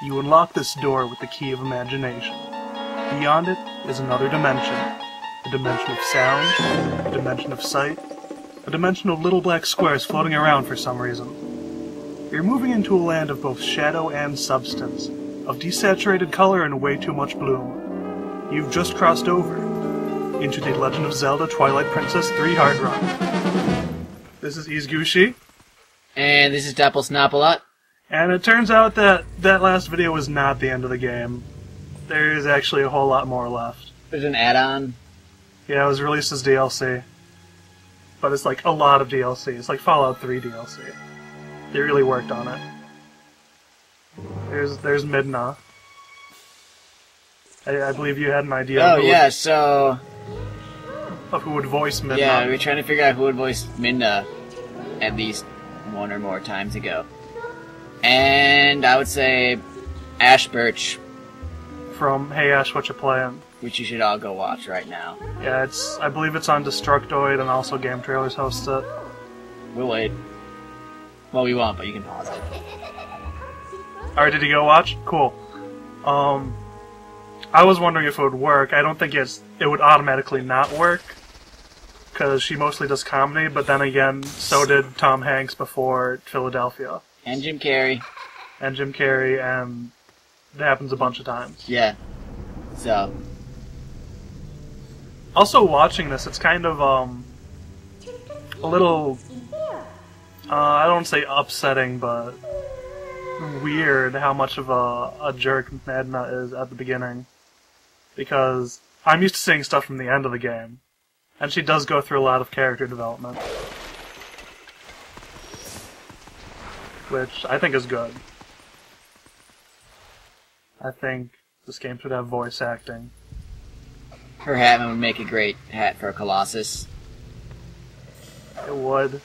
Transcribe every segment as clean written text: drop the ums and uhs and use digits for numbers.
You unlock this door with the key of imagination. Beyond it is another dimension. A dimension of sound, a dimension of sight, a dimension of little black squares floating around for some reason. You're moving into a land of both shadow and substance, of desaturated color and way too much bloom. You've just crossed over into the Legend of Zelda Twilight Princess 3 hard run. This is Eesgooshee. And this is Snapalot. And it turns out that that last video was not the end of the game. There is actually a whole lot more left. There's an add-on. Yeah, it was released as DLC. But it's like a lot of DLC. It's like Fallout 3 DLC. They really worked on it. There's Midna. I believe you had an idea of who would voice Midna. Yeah, we were trying to figure out who would voice Midna at least one or more times ago. And I would say Ash Birch. From Hey Ash, What You Playin'? Which you should all go watch right now. Yeah, I believe it's on Destructoid, and also Game Trailers hosts it. We'll wait. Well, we won't, but you can pause it. Alright, did you go watch? Cool. I was wondering if it would work. I don't think it would automatically not work, because she mostly does comedy, but then again, so did Tom Hanks before Philadelphia. And Jim Carrey. And it happens a bunch of times. Yeah. So. Also, watching this, it's kind of, a little, I don't want to say upsetting, but weird how much of a jerk Midna is at the beginning. Because I'm used to seeing stuff from the end of the game. And she does go through a lot of character development. Which I think is good. I think this game should have voice acting. Her hat would make a great hat for a Colossus. It would.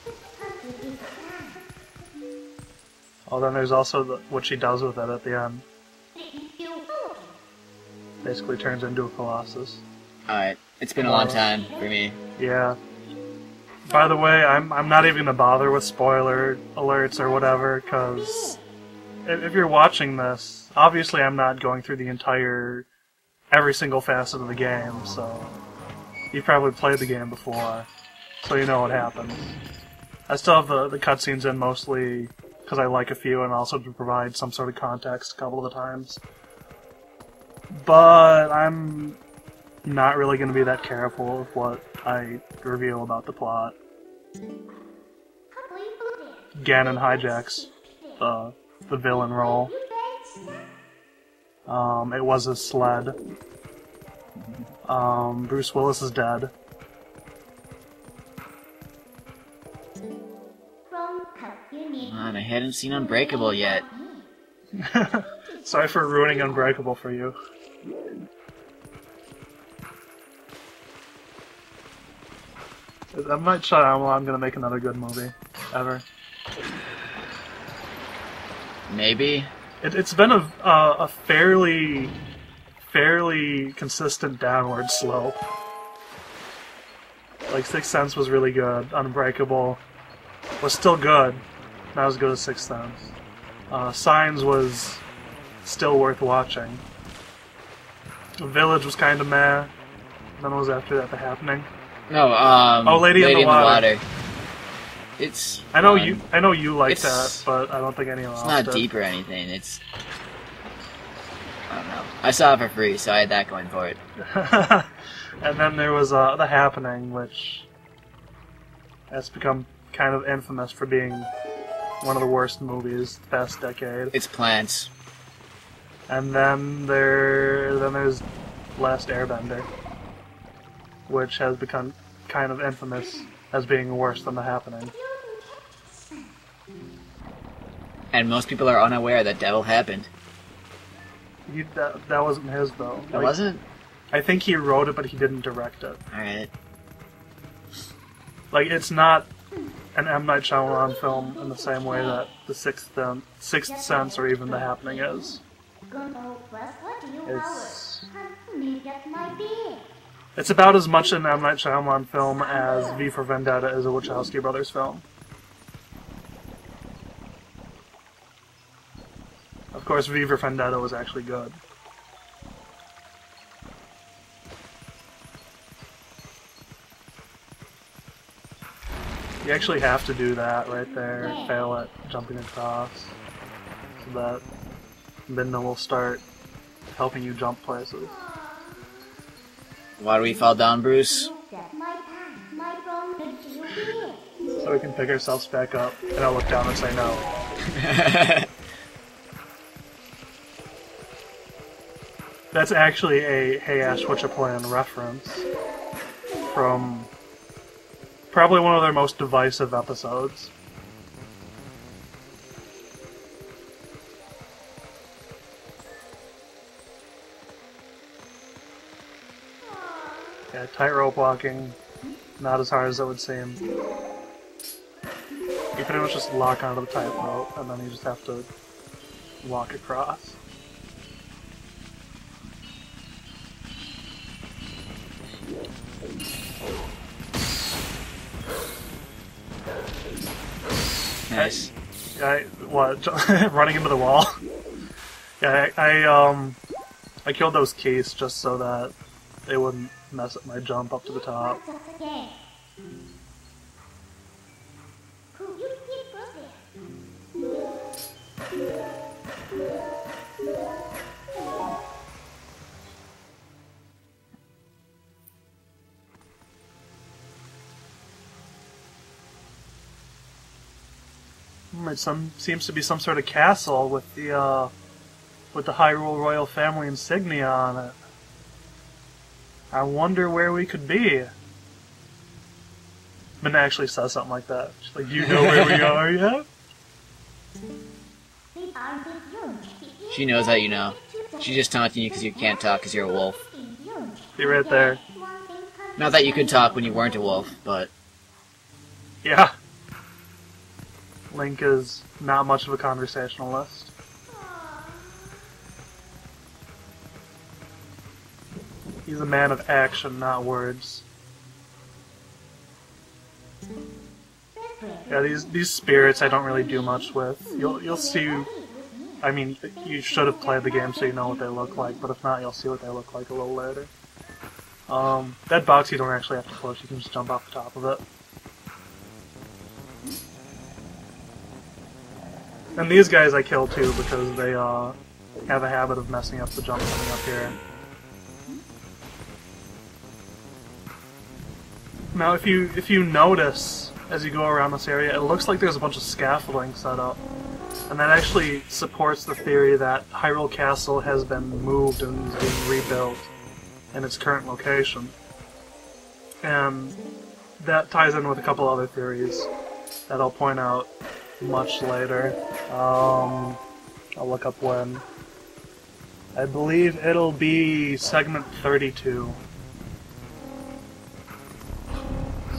Oh, then there's also what she does with it at the end. Basically turns into a Colossus. Alright, it's been a long time for me. Yeah. By the way, I'm not even gonna bother with spoiler alerts or whatever, because if you're watching this, obviously I'm not going through the every single facet of the game, so you've probably played the game before, so you know what happens. I still have the cutscenes in mostly because I like a few and also to provide some sort of context a couple of the times. But I'm not really going to be that careful with what I reveal about the plot. Ganon hijacks the villain role. It was a sled. Bruce Willis is dead. Man, I hadn't seen Unbreakable yet. Sorry for ruining Unbreakable for you. I'm not sure I'm gonna make another good movie. Ever. Maybe. It's been a fairly consistent downward slope. Like, Sixth Sense was really good. Unbreakable was still good. Not as good as Sixth Sense. Signs was still worth watching. Village was kind of meh. Then what was after that? The Happening? No, oh, Lady in the Water. It's. I know you like that, but I don't think anyone else did. It's not deep or anything. It's. I don't know. I saw it for free, so I had that going for it. And then there was The Happening, which has become kind of infamous for being one of the worst movies the past decade. It's plants. And then there's Last Airbender, which has become kind of infamous as being worse than The Happening. And most people are unaware that Devil happened. That wasn't his, though. That wasn't? I think he wrote it, but he didn't direct it. Alright. Like, it's not an M. Night Shyamalan film in the same way that The Sixth Sense or even The Happening is. It's about as much an M. Night Shyamalan film as V for Vendetta is a Wachowski brothers film. Of course, V for Vendetta was actually good. You actually have to do that right there, fail at jumping across, so that Midna will start helping you jump places. Why do we fall down, Bruce? So we can pick ourselves back up, and I'll look down and say no. That's actually a Hey Ash, What You Playin' reference from probably one of their most divisive episodes. Yeah, tightrope walking, not as hard as it would seem. You pretty much just lock onto the tightrope, and then you just have to walk across. Nice. What? Running into the wall? Yeah, I killed those keys just so that they wouldn't mess up my jump up to the top. It seems to be some sort of castle with the Hyrule royal family insignia on it. I wonder where we could be. Minna actually says something like that. She's like, "You know where we are yet?" She knows that you know. She's just taunting you because you can't talk because you're a wolf. Be right there. Not that you could talk when you weren't a wolf, but... Yeah. Link is not much of a conversationalist. He's a man of action, not words. Yeah, these spirits I don't really do much with. You'll see. I mean, you should have played the game so you know what they look like, but if not, you'll see what they look like a little later. That box you don't actually have to push, you can just jump off the top of it. And these guys I kill too because they have a habit of messing up the jump coming up here. Now if you notice as you go around this area, it looks like there's a bunch of scaffolding set up. And that actually supports the theory that Hyrule Castle has been moved and is being rebuilt in its current location. And that ties in with a couple other theories that I'll point out much later. I'll look up when. I believe it'll be segment 32.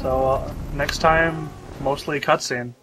So next time, mostly cutscene.